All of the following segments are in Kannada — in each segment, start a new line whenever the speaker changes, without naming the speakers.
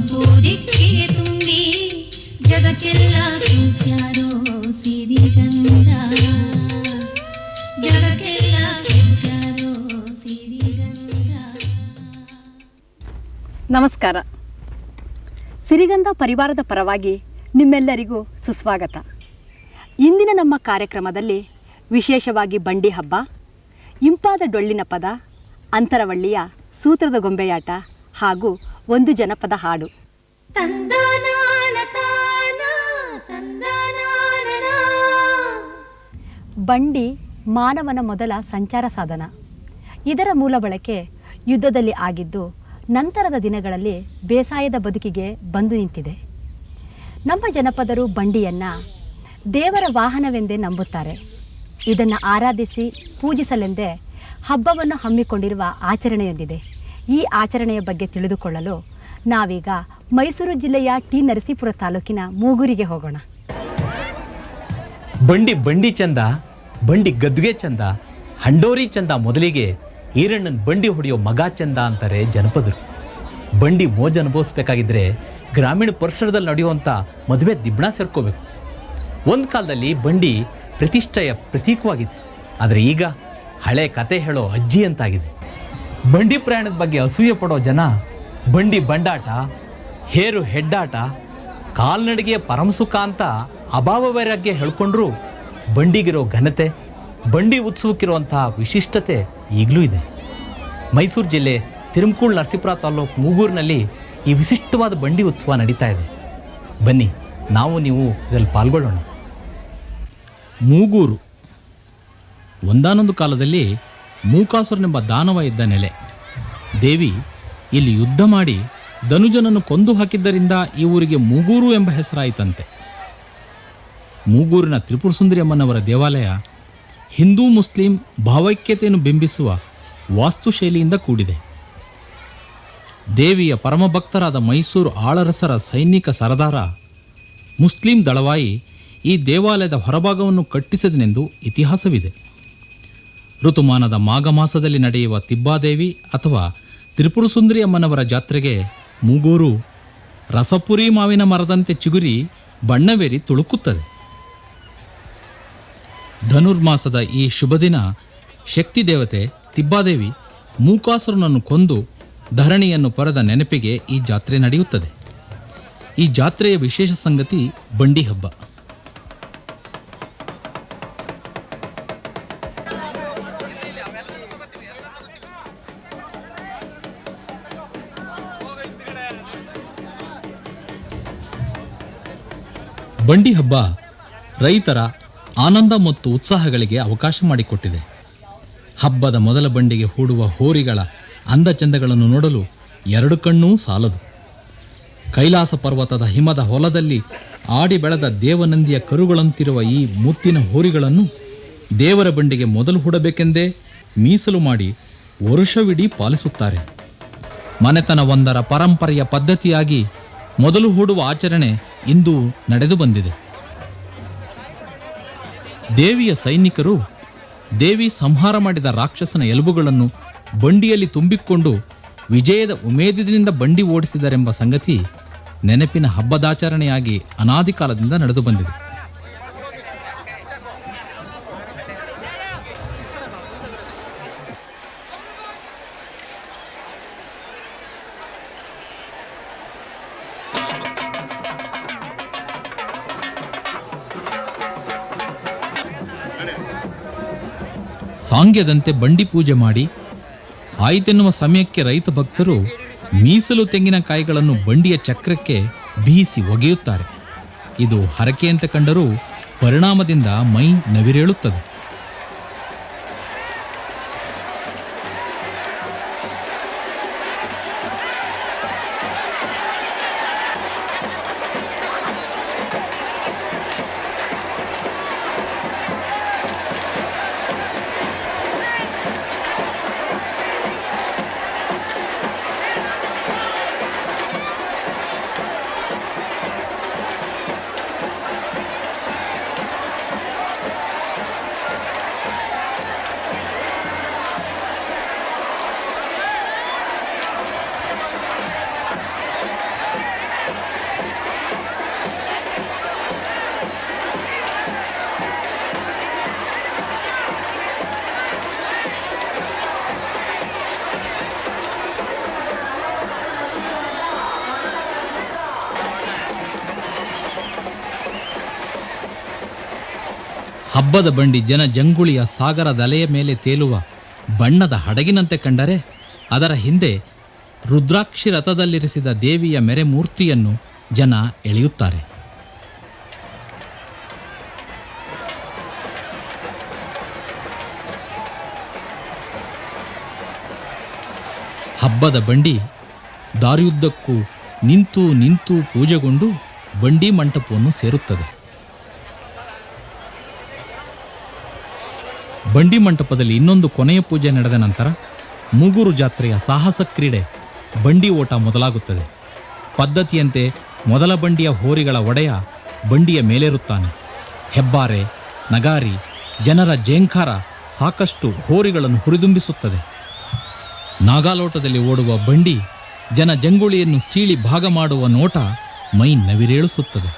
ತಂಪೂದಿಕ್ಕಿಗೆ ತುಂಬಿ ಜಗಕ್ಕೆಲ್ಲ ಸೂಸ್ಯಾರೋ ಸಿರಿಗಂಧ, ಜಗಕ್ಕೆಲ್ಲ ಸೂಸ್ಯಾರೋ ಸಿರಿಗಂಧ.
ನಮಸ್ಕಾರ. ಸಿರಿಗಂಧ ಪರಿವಾರದ ಪರವಾಗಿ ನಿಮ್ಮೆಲ್ಲರಿಗೂ ಸುಸ್ವಾಗತ. ಇಂದಿನ ನಮ್ಮ ಕಾರ್ಯಕ್ರಮದಲ್ಲಿ ವಿಶೇಷವಾಗಿ ಬಂಡಿ ಹಬ್ಬ, ಇಂಪಾದ ಡೊಳ್ಳಿನ ಪದ, ಅಂತರವಳ್ಳಿಯ ಸೂತ್ರದ ಗೊಂಬೆಯಾಟ ಹಾಗೂ ಒಂದು ಜನಪದ ಹಾಡು. ಬಂಡಿ ಮಾನವನ ಮೊದಲ ಸಂಚಾರ ಸಾಧನ. ಇದರ ಮೂಲ ಬಳಕೆ ಯುದ್ಧದಲ್ಲಿ ಆಗಿದ್ದು ನಂತರದ ದಿನಗಳಲ್ಲಿ ಬೇಸಾಯದ ಬದುಕಿಗೆ ಬಂದು ನಿಂತಿದೆ. ನಮ್ಮ ಜನಪದರು ಬಂಡಿಯನ್ನು ದೇವರ ವಾಹನವೆಂದೇ ನಂಬುತ್ತಾರೆ. ಇದನ್ನು ಆರಾಧಿಸಿ ಪೂಜಿಸಲೆಂದೇ ಹಬ್ಬವನ್ನು ಹಮ್ಮಿಕೊಂಡಿರುವ ಆಚರಣೆಯೊಂದಿದೆ. ಈ ಆಚರಣೆಯ ಬಗ್ಗೆ ತಿಳಿದುಕೊಳ್ಳಲು ನಾವೀಗ ಮೈಸೂರು ಜಿಲ್ಲೆಯ ಟಿ ನರಸೀಪುರ ತಾಲೂಕಿನ ಮೂಗೂರಿಗೆ ಹೋಗೋಣ.
ಬಂಡಿ ಚಂದ, ಬಂಡಿ ಗದ್ದುಗೆ ಚಂದ, ಹಂಡೋರಿ ಚಂದ, ಮೊದಲಿಗೆ ಈರಣ್ಣನ ಬಂಡಿ ಹೊಡೆಯೋ ಮಗ ಚಂದ ಅಂತಾರೆ ಜನಪದರು. ಬಂಡಿ ಮೋಜು ಅನುಭವಿಸ್ಬೇಕಾಗಿದ್ರೆ ಗ್ರಾಮೀಣ ಪರಿಸರದಲ್ಲಿ ನಡೆಯುವಂಥ ಮದುವೆ ದಿಬ್ಬಣ ಸೇರ್ಕೋಬೇಕು. ಒಂದು ಕಾಲದಲ್ಲಿ ಬಂಡಿ ಪ್ರತಿಷ್ಠೆಯ ಪ್ರತೀಕವಾಗಿತ್ತು. ಆದರೆ ಈಗ ಹಳೆ ಕತೆ ಹೇಳೋ ಅಜ್ಜಿ ಅಂತಾಗಿದೆ. ಬಂಡಿ ಪ್ರಯಾಣದ ಬಗ್ಗೆ ಅಸೂಯೆ ಪಡೋ ಜನ ಬಂಡಿ ಬಂಡಾಟ, ಹೇರು ಹೆಡ್ಡಾಟ, ಕಾಲ್ನಡಿಗೆಯ ಪರಮಸುಖ ಅಂತ ಅಭಾವ ವೈರಾಗ್ಯ ಹೇಳ್ಕೊಂಡ್ರೂ ಬಂಡಿಗಿರೋ ಘನತೆ, ಬಂಡಿ ಉತ್ಸವಕ್ಕಿರುವಂತಹ ವಿಶಿಷ್ಟತೆ ಈಗಲೂ ಇದೆ. ಮೈಸೂರು ಜಿಲ್ಲೆ ತಿರುಮಕೂರು ನರಸೀಪುರ ತಾಲೂಕು ಮೂಗೂರಿನಲ್ಲಿ ಈ ವಿಶಿಷ್ಟವಾದ ಬಂಡಿ ಉತ್ಸವ ನಡೀತಾ ಇದೆ. ಬನ್ನಿ, ನಾವು ನೀವು ಇದರಲ್ಲಿ ಪಾಲ್ಗೊಳ್ಳೋಣ.
ಮೂಗೂರು ಒಂದಾನೊಂದು ಕಾಲದಲ್ಲಿ ಮೂಕಾಸುರನೆಂಬ ದಾನವ ಇದ್ದ ನೆಲೆ. ದೇವಿ ಇಲ್ಲಿ ಯುದ್ಧ ಮಾಡಿ ಧನುಜನನ್ನು ಕೊಂದು ಹಾಕಿದ್ದರಿಂದ ಈ ಊರಿಗೆ ಮೂಗೂರು ಎಂಬ ಹೆಸರಾಯಿತಂತೆ. ಮೂಗೂರಿನ ತ್ರಿಪುರ ಸುಂದರಿ ಅಮ್ಮನವರ ದೇವಾಲಯ ಹಿಂದೂ ಮುಸ್ಲಿಂ ಭಾವೈಕ್ಯತೆಯನ್ನು ಬಿಂಬಿಸುವ ವಾಸ್ತುಶೈಲಿಯಿಂದ ಕೂಡಿದೆ. ದೇವಿಯ ಪರಮಭಕ್ತರಾದ ಮೈಸೂರು ಆಳರಸರ ಸೈನಿಕ ಸರದಾರ ಮುಸ್ಲಿಂ ದಳವಾಯಿ ಈ ದೇವಾಲಯದ ಹೊರಭಾಗವನ್ನು ಕಟ್ಟಿಸಿದನೆಂದು ಇತಿಹಾಸವಿದೆ. ಋತುಮಾನದ ಮಾಘ ಮಾಸದಲ್ಲಿ ನಡೆಯುವ ತಿಬ್ಬಾದೇವಿ ಅಥವಾ ತ್ರಿಪುರ ಸುಂದರಿ ಅಮ್ಮನವರ ಜಾತ್ರೆಗೆ ಮೂಗೂರು ರಸಪುರಿ ಮಾವಿನ ಮರದಂತೆ ಚಿಗುರಿ ಬಣ್ಣವೇರಿ ತುಳುಕುತ್ತದೆ. ಧನುರ್ಮಾಸದ ಈ ಶುಭ ದಿನ ಶಕ್ತಿ ದೇವತೆ ತಿಬ್ಬಾದೇವಿ ಮೂಕಾಸುರನನ್ನು ಕೊಂದು ಧರಣಿಯನ್ನು ಪೊರೆದ ನೆನಪಿಗೆ ಈ ಜಾತ್ರೆ ನಡೆಯುತ್ತದೆ. ಈ ಜಾತ್ರೆಯ ವಿಶೇಷ ಸಂಗತಿ ಬಂಡಿ ಹಬ್ಬ. ಬಂಡಿ ಹಬ್ಬ ರೈತರ ಆನಂದ ಮತ್ತು ಉತ್ಸಾಹಗಳಿಗೆ ಅವಕಾಶ ಮಾಡಿಕೊಟ್ಟಿದೆ. ಹಬ್ಬದ ಮೊದಲ ಬಂಡಿಗೆ ಹೂಡುವ ಹೋರಿಗಳ ಅಂದಚಂದಗಳನ್ನು ನೋಡಲು ಎರಡು ಕಣ್ಣೂ ಸಾಲದು. ಕೈಲಾಸ ಪರ್ವತದ ಹಿಮದ ಹೊಲದಲ್ಲಿ ಆಡಿ ಬೆಳೆದ ದೇವನಂದಿಯ ಕರುಗಳಂತಿರುವ ಈ ಮುತ್ತಿನ ಹೋರಿಗಳನ್ನು ದೇವರ ಬಂಡಿಗೆ ಮೊದಲು ಹೂಡಬೇಕೆಂದೇ ಮೀಸಲು ಮಾಡಿ ವರುಷವಿಡೀ ಪಾಲಿಸುತ್ತಾರೆ. ಮನೆತನವೊಂದರ ಪರಂಪರೆಯ ಪದ್ಧತಿಯಾಗಿ ಮೊದಲು ಹೂಡುವ ಆಚರಣೆ ಇಂದು ನಡೆದು ಬಂದಿದೆ. ದೇವಿಯ ಸೈನಿಕರು ದೇವಿ ಸಂಹಾರ ಮಾಡಿದ ರಾಕ್ಷಸನ ಎಲುಬುಗಳನ್ನು ಬಂಡಿಯಲ್ಲಿ ತುಂಬಿಕೊಂಡು ವಿಜಯದ ಉಮೇದಿನಿಂದ ಬಂಡಿ ಓಡಿಸಿದರೆಂಬ ಸಂಗತಿ ನೆನಪಿನ ಹಬ್ಬದಾಚರಣೆಯಾಗಿ ಅನಾದಿ ಕಾಲದಿಂದ ನಡೆದು ಬಂದಿದೆ. ಸಾಂಗ್ಯದಂತೆ ಬಂಡಿ ಪೂಜೆ ಮಾಡಿ ಆಯ್ತೆನ್ನುವ ಸಮಯಕ್ಕೆ ರೈತ ಭಕ್ತರು ಮೀಸಲು ತೆಂಗಿನಕಾಯಿಗಳನ್ನು ಬಂಡಿಯ ಚಕ್ರಕ್ಕೆ ಬೀಸಿ ಒಗೆಯುತ್ತಾರೆ. ಇದು ಹರಕೆಯಂತೆ ಕಂಡರೂ ಪರಿಣಾಮದಿಂದ ಮೈ ನವಿರೇಳುತ್ತದೆ. ಹಬ್ಬದ ಬಂಡಿ ಜನ ಜಂಗುಳಿಯ ಸಾಗರದ ಅಲೆಯ ಮೇಲೆ ತೇಲುವ ಬಣ್ಣದ ಹಡಗಿನಂತೆ ಕಂಡರೆ ಅದರ ಹಿಂದೆ ರುದ್ರಾಕ್ಷಿ ರಥದಲ್ಲಿರಿಸಿದ ದೇವಿಯ ಮೆರೆಮೂರ್ತಿಯನ್ನು ಜನ ಎಳೆಯುತ್ತಾರೆ. ಹಬ್ಬದ ಬಂಡಿ ದಾರಿಯುದ್ದಕ್ಕೂ ನಿಂತು ನಿಂತು ಪೂಜೆಗೊಂಡು ಬಂಡಿ ಮಂಟಪವನ್ನು ಸೇರುತ್ತದೆ. ಬಂಡಿ ಮಂಟಪದಲ್ಲಿ ಇನ್ನೊಂದು ಕೊನೆಯ ಪೂಜೆ ನಡೆದ ನಂತರ ಮೂಗೂರು ಜಾತ್ರೆಯ ಸಾಹಸ ಕ್ರೀಡೆ ಬಂಡಿ ಓಟ ಮೊದಲಾಗುತ್ತದೆ. ಪದ್ಧತಿಯಂತೆ ಮೊದಲ ಬಂಡಿಯ ಹೋರಿಗಳ ಒಡೆಯ ಬಂಡಿಯ ಮೇಲೇರುತ್ತಾನೆ. ಹೆಬ್ಬಾರೆ, ನಗಾರಿ, ಜನರ ಜೇಂಕಾರ ಸಾಕಷ್ಟು ಹೋರಿಗಳನ್ನು ಹುರಿದುಂಬಿಸುತ್ತದೆ. ನಾಗಾಲೋಟದಲ್ಲಿ ಓಡುವ ಬಂಡಿ ಜನ ಜಂಗುಳಿಯನ್ನು ಸೀಳಿ ಭಾಗ ಮಾಡುವ ನೋಟ ಮೈ ನವಿರೇಳಿಸುತ್ತದೆ.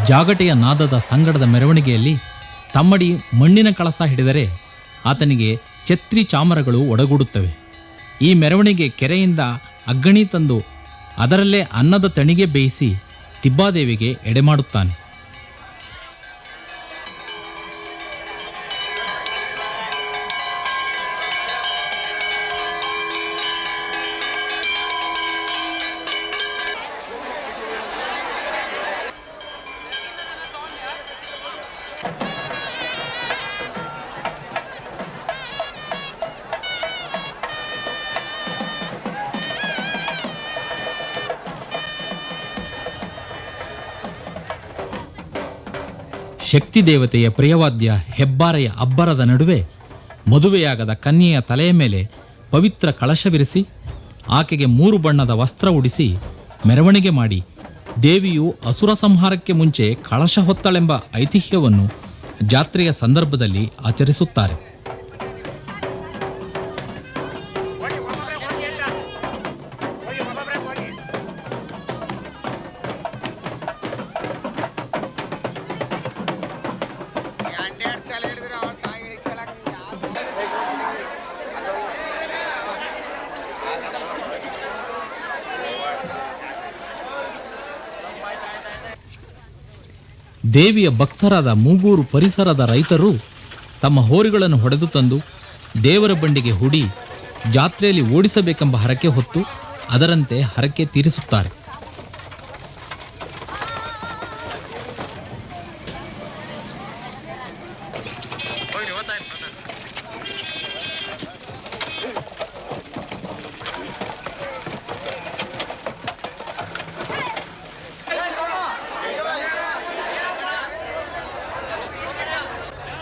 ಜಾಗಟೆಯ ನಾದದ ಸಂಗಡದ ಮೆರವಣಿಗೆಯಲ್ಲಿ ತಮ್ಮಡಿ ಮಣ್ಣಿನ ಕಳಸ ಹಿಡಿದರೆ ಆತನಿಗೆ ಛತ್ರಿ ಚಾಮರಗಳು ಒಡಗೂಡುತ್ತವೆ. ಈ ಮೆರವಣಿಗೆ ಕೆರೆಯಿಂದ ಅಗ್ಗಣಿ ತಂದು ಅದರಲ್ಲೇ ಅನ್ನದ ತಣಿಗೆ ಬೇಯಿಸಿ ತಿಬ್ಬಾದೇವಿಗೆ ಎಡೆಮಾಡುತ್ತಾನೆ. ಶಕ್ತಿ ದೇವತೆಯ ಪ್ರಿಯವಾದ್ಯ ಹೆಬ್ಬಾರೆಯ ಅಬ್ಬರದ ನಡುವೆ ಮದುವೆಯಾಗದ ಕನ್ಯೆಯ ತಲೆಯ ಮೇಲೆ ಪವಿತ್ರ ಕಳಶವಿರಿಸಿ ಆಕೆಗೆ 3 ಬಣ್ಣದ ವಸ್ತ್ರ ಉಡಿಸಿ ಮೆರವಣಿಗೆ ಮಾಡಿ ದೇವಿಯು ಅಸುರ ಸಂಹಾರಕ್ಕೆ ಮುಂಚೆ ಕಳಶ ಹೊತ್ತಳೆಂಬ ಐತಿಹ್ಯವನ್ನು ಜಾತ್ರೆಯ ಸಂದರ್ಭದಲ್ಲಿ ಆಚರಿಸುತ್ತಾರೆ. ದೇವಿಯ ಭಕ್ತರಾದ ಮೂಗೂರು ಪರಿಸರದ ರೈತರು ತಮ್ಮ ಹೋರಿಗಳನ್ನು ಹೊಡೆದು ತಂದು ದೇವರ ಬಂಡಿಗೆ ಹೂಡಿ ಜಾತ್ರೆಯಲ್ಲಿ ಓಡಿಸಬೇಕೆಂಬ ಹರಕೆ ಹೊತ್ತು ಅದರಂತೆ ಹರಕೆ ತೀರಿಸುತ್ತಾರೆ.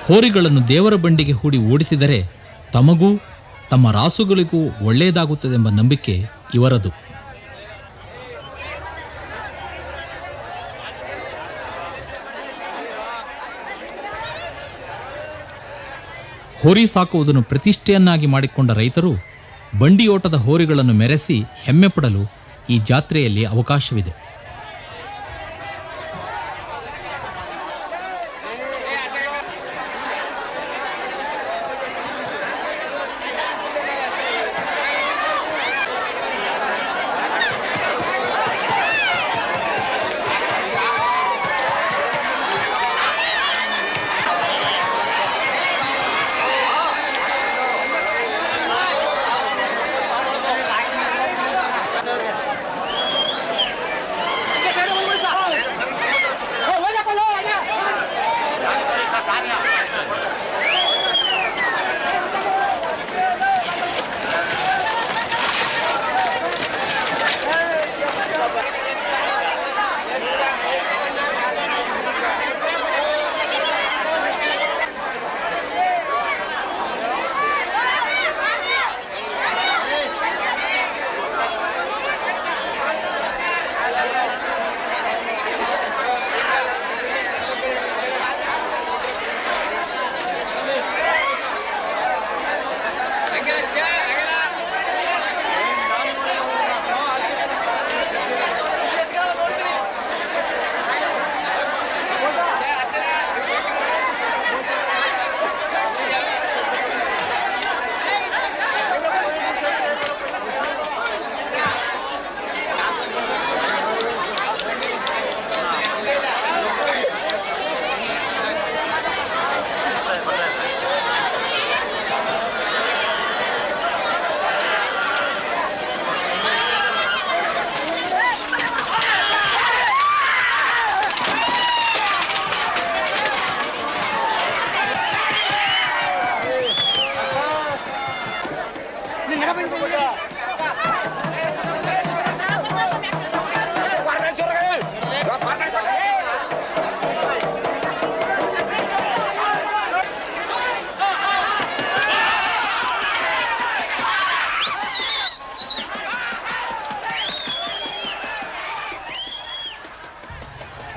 ಹೋರಿಗಳನ್ನು ದೇವರ ಬಂಡಿಗೆ ಹೂಡಿ ಓಡಿಸಿದರೆ ತಮಗೂ ತಮ್ಮ ರಾಸುಗಳಿಗೂ ಒಳ್ಳೆಯದಾಗುತ್ತದೆಂಬ ನಂಬಿಕೆ ಇವರದು. ಹೋರಿ ಸಾಕುವುದನ್ನು ಪ್ರತಿಷ್ಠೆಯನ್ನಾಗಿ ಮಾಡಿಕೊಂಡ ರೈತರು ಬಂಡಿಯೋಟದ ಹೋರಿಗಳನ್ನು ಮೆರೆಸಿ ಹೆಮ್ಮೆ ಪಡಲು ಈ ಜಾತ್ರೆಯಲ್ಲಿ ಅವಕಾಶವಿದೆ.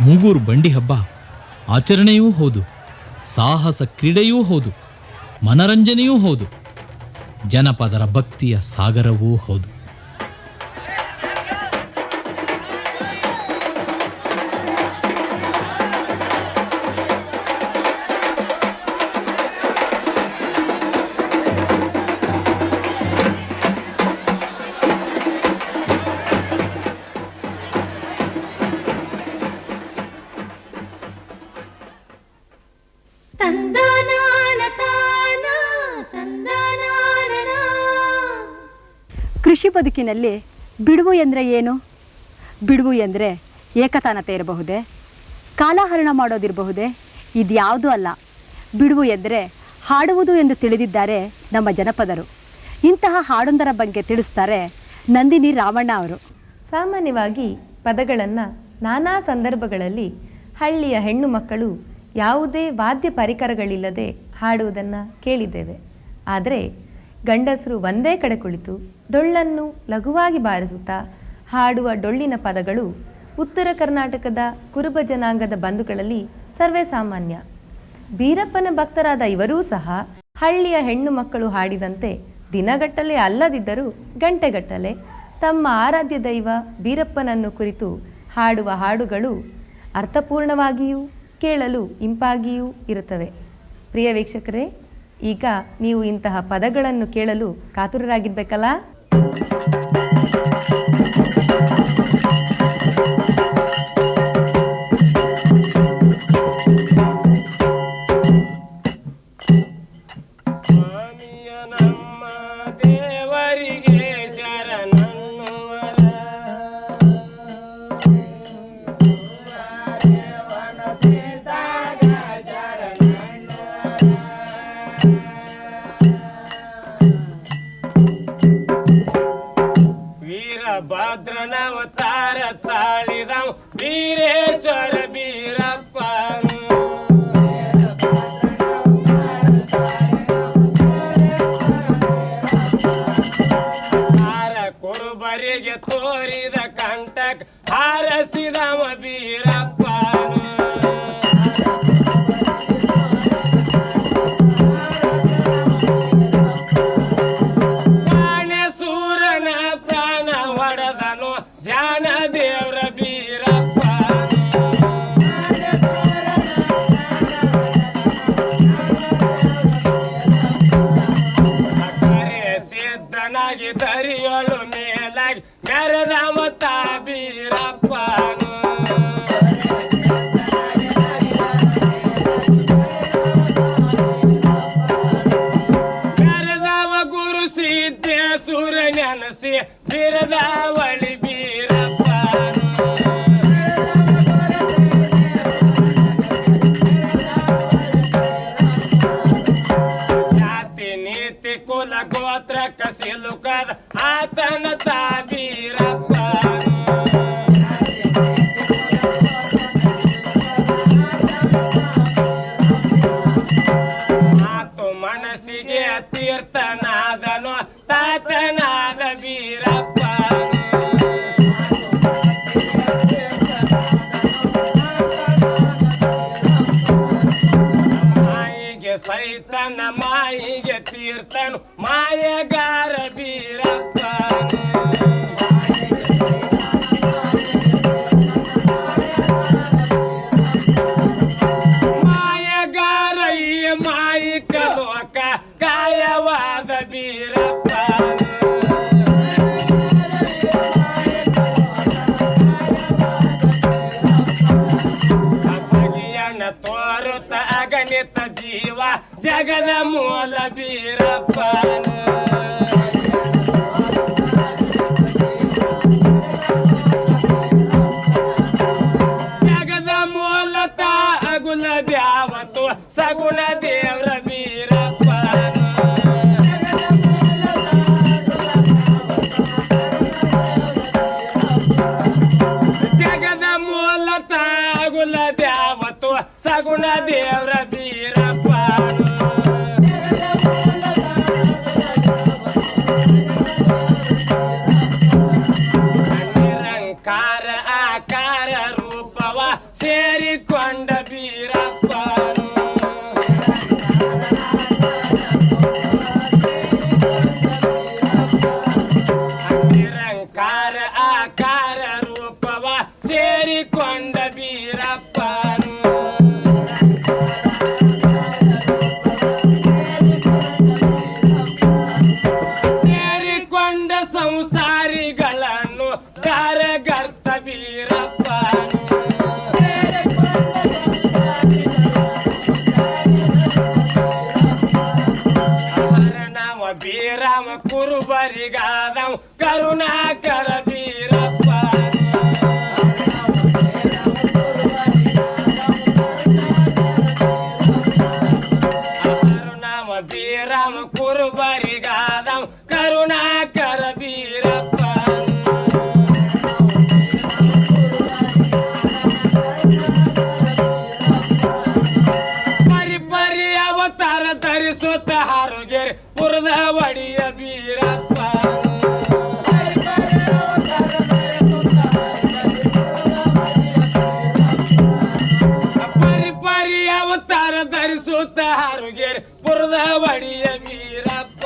ಮೂಗೂರು ಬಂಡಿ ಹಬ್ಬ ಆಚರಣೆಯೂ ಹೌದು, ಸಾಹಸ ಕ್ರೀಡೆಯೂ ಹೌದು, ಮನರಂಜನೆಯೂ ಹೌದು, ಜನಪದರ ಭಕ್ತಿಯ ಸಾಗರವೂ ಹೌದು.
ಕೃಷಿ ಬದುಕಿನಲ್ಲಿ ಬಿಡುವು ಎಂದರೆ ಏನು? ಬಿಡುವು ಎಂದರೆ ಏಕತಾನತೆ ಇರಬಹುದೇ? ಕಾಲಹರಣ ಮಾಡೋದಿರಬಹುದೇ? ಇದ್ಯಾವುದೂ ಅಲ್ಲ. ಬಿಡುವು ಎಂದರೆ ಹಾಡುವುದು ಎಂದು ತಿಳಿದಿದ್ದಾರೆ ನಮ್ಮ ಜನಪದರು. ಇಂತಹ ಹಾಡೊಂದರ ಬಗ್ಗೆ ತಿಳಿಸ್ತಾರೆ ನಂದಿನಿ ರಾಮಣ್ಣ ಅವರು.
ಸಾಮಾನ್ಯವಾಗಿ ಪದಗಳನ್ನು ನಾನಾ ಸಂದರ್ಭಗಳಲ್ಲಿ ಹಳ್ಳಿಯ ಹೆಣ್ಣು ಮಕ್ಕಳು ಯಾವುದೇ ವಾದ್ಯ ಪರಿಕರಗಳಿಲ್ಲದೆ ಹಾಡುವುದನ್ನು ಕೇಳಿದ್ದೇವೆ. ಆದರೆ ಗಂಡಸರು ಒಂದೇ ಕಡೆ ಕುಳಿತು ಡೊಳ್ಳನ್ನು ಲಘುವಾಗಿ ಬಾರಿಸುತ್ತಾ ಹಾಡುವ ಡೊಳ್ಳಿನ ಪದಗಳು ಉತ್ತರ ಕರ್ನಾಟಕದ ಕುರುಬ ಜನಾಂಗದ ಬಂಧುಗಳಲ್ಲಿ ಸರ್ವೇ ಸಾಮಾನ್ಯ. ಬೀರಪ್ಪನ ಭಕ್ತರಾದ ಇವರೂ ಸಹ ಹಳ್ಳಿಯ ಹೆಣ್ಣು ಮಕ್ಕಳು ಹಾಡಿದಂತೆ ದಿನಗಟ್ಟಲೆ ಅಲ್ಲದಿದ್ದರೂ ಗಂಟೆಗಟ್ಟಲೆ ತಮ್ಮ ಆರಾಧ್ಯ ದೈವ ಬೀರಪ್ಪನನ್ನು ಕುರಿತು ಹಾಡುವ ಹಾಡುಗಳು ಅರ್ಥಪೂರ್ಣವಾಗಿಯೂ ಕೇಳಲು ಇಂಪಾಗಿಯೂ ಇರುತ್ತವೆ. ಪ್ರಿಯ ವೀಕ್ಷಕರೇ, ಈಗ ನೀವು ಇಂತಹ ಪದಗಳನ್ನು ಕೇಳಲು ಕಾತುರರಾಗಿರ್ಬೇಕಲ್ಲ?
ಭದ್ರನವತಾರ ತಾಳಿದವ ವೀರೇಶ್ವರ ಬೀರಪ್ಪ ಹಾರ ಕುರುಬರಿಗೆ ತೋರಿದ ಕಂಟಕ ಹಾರಸಿದವ ಬೀರಪ್ಪ ದೇವ್ರ ಬೀರಪ್ಪ ಅಕ್ಕರೆ ಸಿದ್ಧನಾಗಿ ದರಿಯೊಳು ಮೇಲಾಗಿ ಮೆರೆದ ಮತ ಬೀರಪ್ಪ ಮೆರೆದವ ಗುರು ಸಿದ್ದೇಶ್ವರ ನೆನಸಿ ಬಿರದಾವಳಿ ಕುಲ ಗೋತ್ರ ಕಸಿಲುಕದ ಆತನ ತಾಬೀರಪ್ಪ ಮಾತು ಮನಸ್ಸಿಗೆ ತೀರ್ಥನಾದನು ತಾತನಾದ ಬೀರಪ್ಪ ಸೈತನ ಮಾಯಿಗೆ ತೀರ್ಥನು ಮಾಯಗಾರ ಬೀರಪ್ಪ ಮಾಯಗಾರ ಈ ಮಾಯಿಕ ಲೋಕ ಕಾಯವಾದ ಬೀರಪ್ಪ ಬಗೆಯನ್ನ ತೋರುತ್ತ ಅಗಣಿತ ಜೀವ ಜಗದ ಮೂಲ ಬೀರಪ್ಪ ಜಗದ ಮೂಲತ ಅಗುಲ ದ್ಯಾವತು ಸಗುಣ ದೇವ್ರ ಬೀರಪ್ಪ ಜಗದ ಮೂಲತ ಅಗುಲ ದ್ಯಾವತು ಸಗುಣ ದೇವ್ರ ಬೀರಪ್ಪ ಬೀರಾಮ ಕುರುಬರಿಗಾದಂ ಕರುಣಾಕರ ಬೀರಪ್ಪ ನಾಮ ಬೀರಾಮ ಕುರುಬರಿಗಾದಂ ಕರುಣಾಕರ ಬೀರಪ್ಪ ಅವತಾರ ಧರಿಸುತ್ತ ಹಾರುಗೆರೆ ಪುರದ ಒಡಿಯ ಬೀರಪ್ಪ ಪರಿ ಅವತಾರ ಧರಿಸುತ್ತ ಹಾರುಗೆರೆ ಪುರದ ಒಡಿಯ ಬೀರಪ್ಪ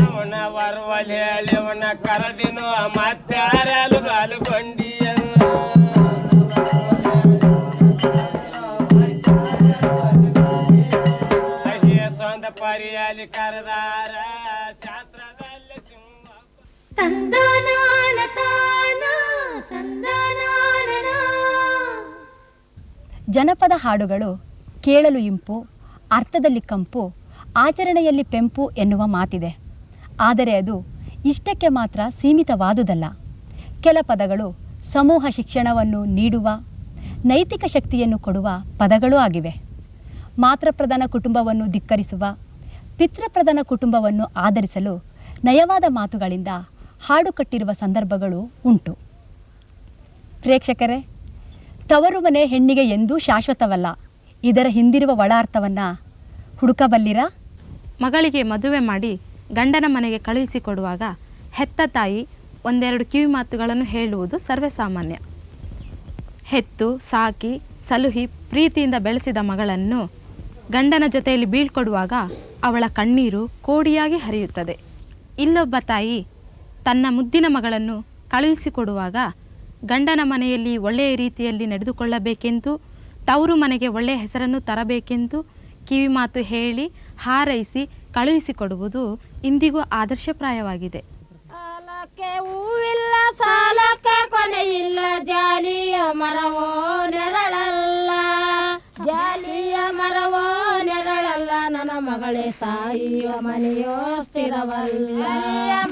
ಅವನ ವರವಲ್ ಹೇಳಿ ಅವನ ಕರದಿನೋ ಮತ್ತಾರಲು ಬಾಲುಗೊಂಡಿಯ ಸ್ವಂತ ಪರಿಯಾಲಿ ಕರೆದಾರ ಶಾಸ್ತ್ರದಲ್ಲಿ
ತಂದನಾನ ತಾನ ತಂದನಾನ.
ಜನಪದ ಹಾಡುಗಳು ಕೇಳಲು ಇಂಪು, ಅರ್ಥದಲ್ಲಿ ಕಂಪು, ಆಚರಣೆಯಲ್ಲಿ ಪೆಂಪು ಎನ್ನುವ ಮಾತಿದೆ. ಆದರೆ ಅದು ಇಷ್ಟಕ್ಕೆ ಮಾತ್ರ ಸೀಮಿತವಾದುದಲ್ಲ. ಕೆಲ ಪದಗಳು ಸಮೂಹ ಶಿಕ್ಷಣವನ್ನು ನೀಡುವ, ನೈತಿಕ ಶಕ್ತಿಯನ್ನು ಕೊಡುವ ಪದಗಳೂ ಆಗಿವೆ. ಮಾತೃಪ್ರಧಾನ ಕುಟುಂಬವನ್ನು ಧಿಕ್ಕರಿಸುವ, ಪಿತೃಪ್ರಧಾನ ಕುಟುಂಬವನ್ನು ಆಧರಿಸಲು ನಯವಾದ ಮಾತುಗಳಿಂದ ಹಾಡು ಕಟ್ಟಿರುವ ಸಂದರ್ಭಗಳು ಉಂಟು. ಪ್ರೇಕ್ಷಕರೇ, ತವರು ಮನೆ ಹೆಣ್ಣಿಗೆ ಎಂದೂ ಶಾಶ್ವತವಲ್ಲ. ಇದರ ಹಿಂದಿರುವ ಒಳ ಅರ್ಥವನ್ನು ಹುಡುಕಬಲ್ಲಿರಾ?
ಮಗಳಿಗೆ ಮದುವೆ ಮಾಡಿ ಗಂಡನ ಮನೆಗೆ ಕಳುಹಿಸಿಕೊಡುವಾಗ ಹೆತ್ತ ತಾಯಿ ಒಂದೆರಡು ಕಿವಿ ಮಾತುಗಳನ್ನು ಹೇಳುವುದು ಸರ್ವೇಸಾಮಾನ್ಯ. ಹೆತ್ತು ಸಾಕಿ ಸಲುಹಿ ಪ್ರೀತಿಯಿಂದ ಬೆಳೆಸಿದ ಮಗಳನ್ನು ಗಂಡನ ಜೊತೆಯಲ್ಲಿ ಬೀಳ್ಕೊಡುವಾಗ ಅವಳ ಕಣ್ಣೀರು ಕೋಡಿಯಾಗಿ ಹರಿಯುತ್ತದೆ. ಇಲ್ಲೊಬ್ಬ ತಾಯಿ ತನ್ನ ಮುದ್ದಿನ ಮಗಳನ್ನು ಕಳುಹಿಸಿಕೊಡುವಾಗ ಗಂಡನ ಮನೆಯಲ್ಲಿ ಒಳ್ಳೆಯ ರೀತಿಯಲ್ಲಿ ನಡೆದುಕೊಳ್ಳಬೇಕೆಂದು, ತವರು ಮನೆಗೆ ಒಳ್ಳೆಯ ಹೆಸರನ್ನು ತರಬೇಕೆಂದು ಕಿವಿಮಾತು ಹೇಳಿ ಹಾರೈಸಿ ಕಳುಹಿಸಿಕೊಡುವುದು ಇಂದಿಗೂ ಆದರ್ಶಪ್ರಾಯವಾಗಿದೆ.
ಹೂವಿಲ್ಲ ಸಾಲಕ್ಕೆ ಕೊನೆಯಿಲ್ಲ, ಜಾಲಿಯ ಮರವೋ ನೆರಳಲ್ಲ, ಜಾಲಿಯ ಮರವೋ ನೆರಳಲ್ಲ, ನನ್ನ ಮಗಳೇ ತಾಯಿಯ ಮನೆಯೋ ಸ್ಥಿರವಲ್ಲ,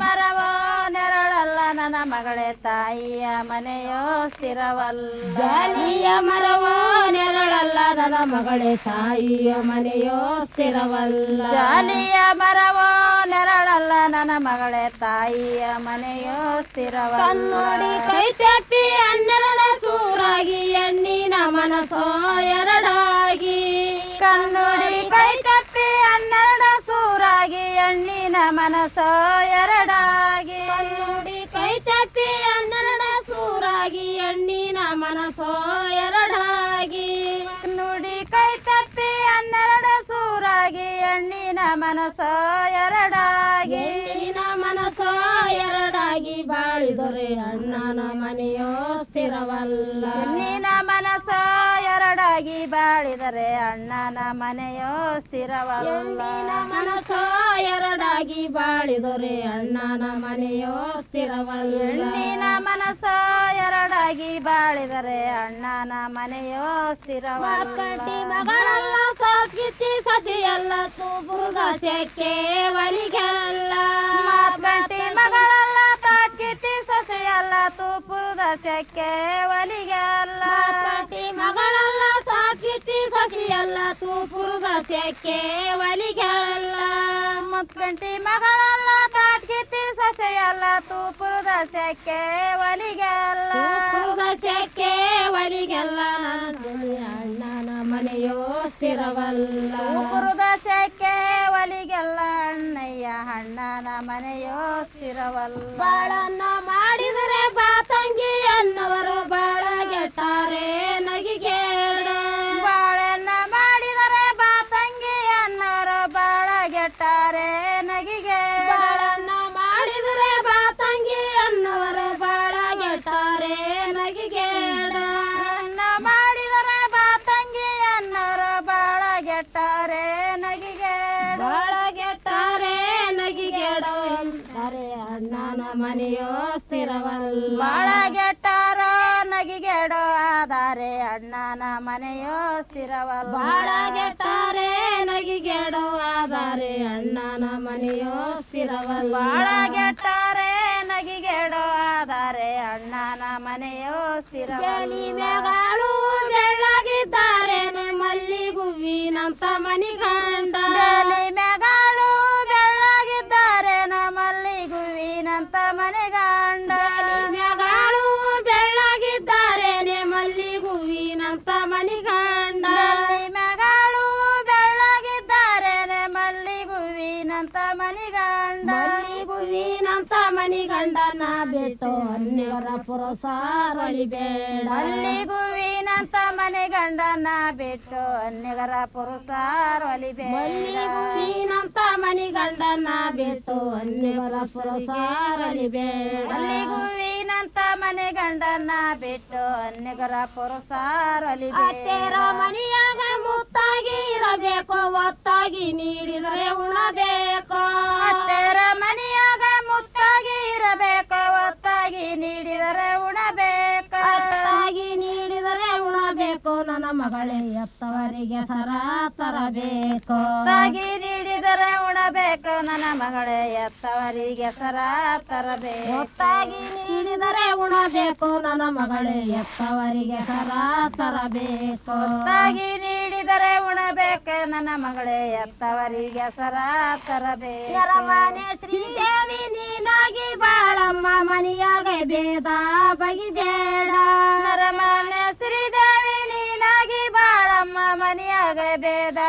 ಮರವೋ ನೆರಳಲ್ಲ, ನನ್ನ ಮಗಳೇ ತಾಯಿಯ ಮನೆಯೋ ಸ್ಥಿರವಲ್ಲ, ಜಾಲಿಯ ಮರವೋ ನೆರಳಲ್ಲ, ನನ್ನ ಮಗಳೇ ತಾಯಿಯ ಮನೆಯೋ ಸ್ಥಿರವಲ್ಲ, ಜಾಲಿಯ ಮರವೋ ನೆರಳಲ್ಲ, ನನ್ನ ಮಗಳೇ ತಾಯಿಯ ಮನೆಯೋ ಸ್ಥಿರವಲ್ಲ. ಕನ್ನಡಿ ಕೈ ತಪ್ಪಿ 12 ಚೂರಾಗಿ ಎಣ್ಣಿನ ಮನಸೋ ಎರಡಾಗಿ, ಕನ್ನಡಿ ಕೈ ತಪ್ಪಿ 12 ಚೂರಾಗಿ ಎಣ್ಣಿನ ಮನಸೋ ಎರಡಾಗಿ, ಕನ್ನಡಿ ಕೈ ತಪ್ಪಿ 12 ಚೂರಾಗಿ ಎಣ್ಣಿನ ಮನಸೋ ಎರಡಾಗಿ, ನುಡಿ ಕೈ ತಪ್ಪಿ 12 ಚೂರಾಗಿ ಎಣ್ಣಿನ ಮನಸೋ ಎರಡಾಗಿ, ಎಣ್ಣಿನ ಮನಸೋ ಎರಡಾಗಿ ಬಾಳಿದರೆ ಅಣ್ಣನ ಮನೆಯೋ ಸ್ಥಿರವಲ್ಲ, ಹೆಣ್ಣಿನ ಮನಸೋ ಎರಡಾಗಿ ಬಾಳಿದರೆ ಅಣ್ಣನ ಮನೆಯೋ ಸ್ಥಿರವಲ್ಲ, ಹೆಣ್ಣಿನ ಮನಸೋ ಎರಡಾಗಿ ಬಾಳಿದರೆ ಅಣ್ಣನ ಮನೆಯೋ ಸ್ಥಿರವಲ್ಲ, ಹೆಣ್ಣಿನ ಮನಸೋ ಎರಡಾಗಿ ಬಾಳಿದರೆ ಅಣ್ಣನ ಮನೆಯೋ ಸ್ಥಿರವಲ್ಲ. ಮಗಳಲ್ಲ ಸಾತ್ಗಿತ್ತಿ ಸಸಿಯಲ್ಲ ತೂಪುರದ ಸೆಕ್ಕೆ ಒಲಿಗೆಲ್ಲ, ಮಾತ್ಗಟ್ಟಿ ಮಗಳಲ್ಲ ತಾಟ್ಗಿತ್ತಿ ಸಸಿಯಲ್ಲ ತೂಪುರದ ಸೆಕ್ಕೆ ಒಲಿಗೆಲ್ಲ, ಮಾತ್ಗಟ್ಟಿ ಮಗಳಲ್ಲ ಸಾತ್ಗಿತ್ತಿ ಸಸಿಯಲ್ಲ ತೂಪುರದ ಸೆಕ್ಕೆ ಒಲಿಗೆಲ್ಲ, ಮತ್ಗಂಟಿ ಮಗಳಲ್ಲ ತಾಟ್ಗಿತ್ತಿ ಸಸಿಯಲ್ಲ ತೂಪುರದ ಸೆಕ್ಕೆ ಒಲಿಗೆಲ್ಲ, ತೂಪುರದ ಸೆಕ್ಕೆ ಒಲಿಗೆಲ್ಲ, ಅಣ್ಣನ ಮನೆಯೋ ಸ್ಥಿರವಲ್ಲ, ತೂಪುರದ ಸೆಕ್ಕೆ ಒಲಿಗೆಲ್ಲ, ಅಣ್ಣಯ್ಯ ಅಣ್ಣನ ಮನೆಯೋ ಸ್ಥಿರವಲ್ಲ. ಬಾಳನ್ನ ಮಾಡಿದರೆ ಬಾತಂಗಿ ಅನ್ನವರು ಬಾಳ ಗೆಟ್ಟಾರೆ ನಗಿಗೇಡ, ಬಾಳನ್ನ ಮಾಡಿದರೆ ಬಾತಂಗಿ ಅನ್ನವರು ಬಾಳ ಗೆಟ್ಟಾರೆ ನಗಿಗೇಡ, ಬಾಳನ್ನ ಮಾಡಿದರೆ ಬಾತಂಗಿ ಅನ್ನವರು ಬಾಳ ಗೆಟ್ಟಾರೆ ನಗಿಗೇಡ, ಮಾಡಿದರೆ ಬಾತಂಗಿ ಅನ್ನವರು ಬಾಳ ಗೆಟ್ಟಾರೆ ನಗಿಗೇಡ, ಬಾಳ ಗೆಟ್ಟಾರೆ ನಗಿಗೇಡ ಅಂತಾರೆ ಅಣ್ಣನ ಮನೆಯೋ ಸ್ಥಿರವಲ್ಲ, ಬಾಳ ಗೆಟ್ಟಾರ ನಗಿಗೇಡ ನಗಿಗೇಡೋ ಆದರೆ ಅಣ್ಣನ ಮನೆಯೋ ಸ್ಥಿರವಲ್ಲ.
ಬಾಳಗೆಟ್ಟಾರೆ ನಗಿಗೇಡೋ ಆದರೆ ಅಣ್ಣನ ಮನೆಯೋ ಸ್ಥಿರವಲ್ಲ.
ಬಾಳಗೆಟ್ಟಾರೆ ನಗಿಗೇಡೋ ಆದರೆ ಅಣ್ಣನ ಮನೆಯೋ ಸ್ಥಿರವಲ್ಲ.
ಮೇಘಾಳು ಬೆಳ್ಳಗಿದ್ದಾರೆ ಮಲ್ಲಿಗುವಿನಂತ ಮನಿಗಂಡ.
ಮೇಘಾಳು ಬೆಳ್ಳಗಿದ್ದಾರೆ ಮಲ್ಲಿಗುವಿನಂತ ಮನೆಗಂಡ.
ಮೇಘಾಳು ಬೆಳ್ಳಗಿದ್ದಾರೆ ಮಲ್ಲಿಗುವಿನಂತ ಮನಿಗಂಡ.
ಮೇಘಾಳು ಬೆಳ್ಳಗಿದ್ದಾರೆ ಮಲ್ಲಿಗುವಿನಂತ ಮನಿಗಂಡ.
ಮಲ್ಲಿಗುವಿನಂತ ಮನಿಗಂಡನ ಬಿಟ್ಟು ಅನ್ಯರ ಪುರಸಾರಲಿ ಬೇಡ.
ಮಲ್ಲಿಗುವಿನಂತ ಮನೆಗಂಡನ ಬಿಟ್ಟು ಅನ್ಯಗರ ಪುರುಷಾರಲಿ ಬೇಡ.
ಮಲ್ಲಿಗುವಿನಂತ ಮನಿಗಂಡನ ಬಿಟ್ಟು ಅನ್ಯರ ಪುರಸಾರಲಿ ಬೇಡ.
ಮಲ್ಲಿಗುವಿನಂತ ಮನೆಗಂಡನ ಬಿಟ್ಟು ಅನ್ಯಗರ ಪುರುಷಾರಲಿ ಬೇಡ.
ಮನೆಯಾಗ ಮುತ್ತಾಗಿ ಇರಬೇಕು ಒತ್ತಾಗಿ ನೀಡಿದರೆ ಉಣಬೇಕು.
ಅತ್ತೆರ ಮನೆಯಾಗ ಮುತ್ತಾಗಿ ಇರಬೇಕು ಒತ್ತಾಗಿ ನೀಡಿದರೆ ಉಣಬೇಕು.
ಒತ್ತಾಗಿ ನೀಡಿದರೆ ಉಣಬೇಕು ನನ್ನ ಮಗಳೇ ಎತ್ತವರಿಗೆ ಸರ ತರಬೇಕು.
ಒತ್ತಾಗಿ ನೀಡಿದರೆ ಉಣಬೇಕು ನನ್ನ ಮಗಳೇ ಎತ್ತವರಿಗೆ ಸರ ತರಬೇಕು.
ಒತ್ತಾಗಿ ನೀಡಿದರೆ ಉಣಬೇಕು ನನ್ನ ಮಗಳೇ ಎತ್ತವರಿಗೆ ಸರ ತರಬೇಕು.
ಒತ್ತಾಗಿ ನೀಡಿದರೆ ಉಣಬೇಕು ನನ್ನ ಮಗಳೇ ಎತ್ತವರಿಗೆ ಸರ ತರಬೇಕು.
ಮನೆ ಶ್ರೀದೇವಿ ನೀನಾಗಿ ಬಾಳಮ್ಮ ಮನೆಯಾಗ ಭೇದ ಬಗಿಬೇಡ.
ನರಮನೆ ಶ್ರೀದೇವಿ ನೀನಾಗಿ ಬಾಳಮ್ಮ ಮನೆಯಾಗ ಭೇದ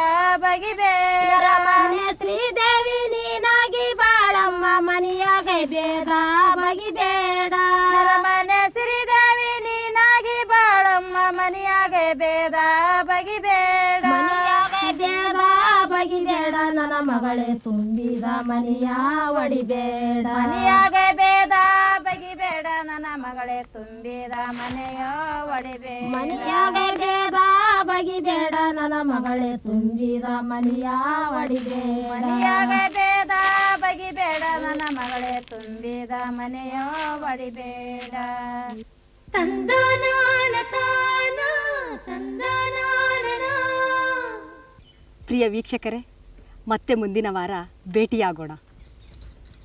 ಬಗಿಬೇಡ.
ಮನೆ ಶ್ರೀದೇವಿ ನೀನಾಗಿ ಬಾಳಮ್ಮ ಮನೆಯಾಗ ಭೇದ ಬಗಿಬೇಡ.
ನರಮನೆ ಶ್ರೀದೇವಿ ನೀನಾಗಿ ಬಾಳಮ್ಮ ಮನೆಯಾಗ ಭೇದ ಬಗಿಬೇಡ.
ಮನೆಯಾಗ ಭೇದ ಬಗಿಬೇಡ ನನ್ನ ಮಗಳೇ ತುಂಬಿದ ಮನೆಯ ಒಡಿಬೇಡ.
ಮನೆಯಾಗ ಭೇದ ಬಗಿಬೇಡ ನನ್ನ ಮಗಳೇ ತುಂಬಿದ ಮನೆಯ ಒಡಿಬೇಡ.
ಮನೆಯಾಗ ಭೇದ ಬಗಿಬೇಡ ನನ್ನ ಮಗಳೇ ತುಂಬಿದ ಮನೆಯ ಒಡಿಬೇಡ.
ಮನೆಯಾಗ ಭೇದ ಬಗಿಬೇಡ ನನ್ನ ಮಗಳೇ ತುಂಬಿದ ಮನೆಯ ಒಡಿಬೇಡ.
ತಂದನಾನ ತಾನ ತಂದನಾನ.
ಪ್ರಿಯ ವೀಕ್ಷಕರೇ, ಮತ್ತೆ ಮುಂದಿನ ವಾರ ಭೇಟಿಯಾಗೋಣ.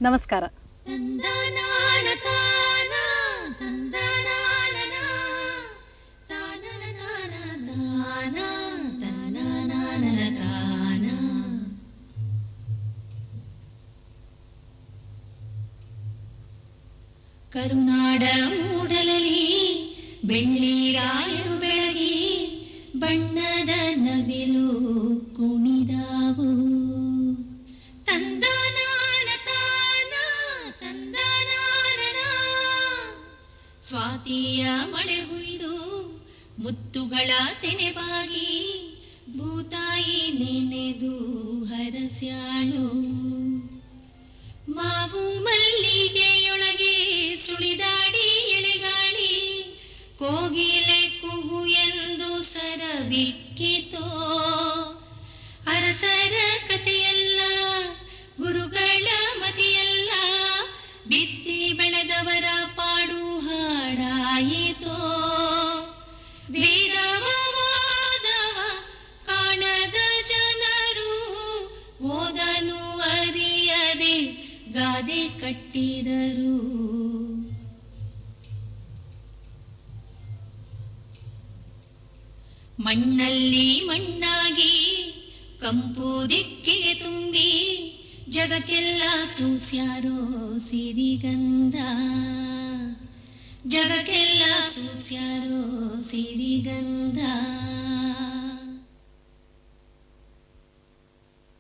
ನಮಸ್ಕಾರ.
ತಂದನಾನ ತಾನ ತಂದನಾನ ತಾನನ ತಾನ ತಾನ ತಂದನಾನ ತಾನ. ಕರುನಾಡ ಮೂಡಲಲ್ಲಿ ಬೆಳ್ಳಿರಾಯರು ಬೆಳಗಿ ಬಣ್ಣದ ನವಿಲು ಕುಣಿದಾವು. ತಂದನಾನ ತಾನ ತಂದನಾನ. ಸ್ವಾತಿಯ ಮಳೆ ಹುಯ್ದು ಮುತ್ತುಗಳ ತೆನೆಬಾಗಿ ಭೂತಾಯಿ ನೆನೆದು ಹರಸ್ಯಾಳು. ಮಾವು ಮಲ್ಲಿಗೆಯೊಳಗೆ ಸುಳಿದಾಡಿ ಎಳೆಗಾಳಿ ಕೋಗಿಲೆ ಕುಹು ಎಂದು ಸರಬಿಕ್ಕಿತೋ. ಅರಸರ ಕಥೆಯಲ್ಲ ಗುರುಗಳ ಮತಿಯಲ್ಲ ಬಿತ್ತಿ ಬೆಳೆದವರ ಪಾಡು ಹಾಡಾಯಿತೋ. ವೇದವ ವಾದವ ಕಾಣದ ಜನರು ಓದನು ಅರಿಯದೆ ಗಾದೆ ಕಟ್ಟಿದರು. ಮಣ್ಣಲ್ಲಿ ಮಣ್ಣಾಗಿ ಕಂಪು ದಿಕ್ಕಿಗೆ ತುಂಬಿ ಜಗಕ್ಕೆಲ್ಲ ಸೂಸ್ಯಾರೋ ಸಿರಿಗಂಧ. ಜಗಕ್ಕೆಲ್ಲ ಸೂಸ್ಯಾರೋ ಸಿರಿಗಂಧ.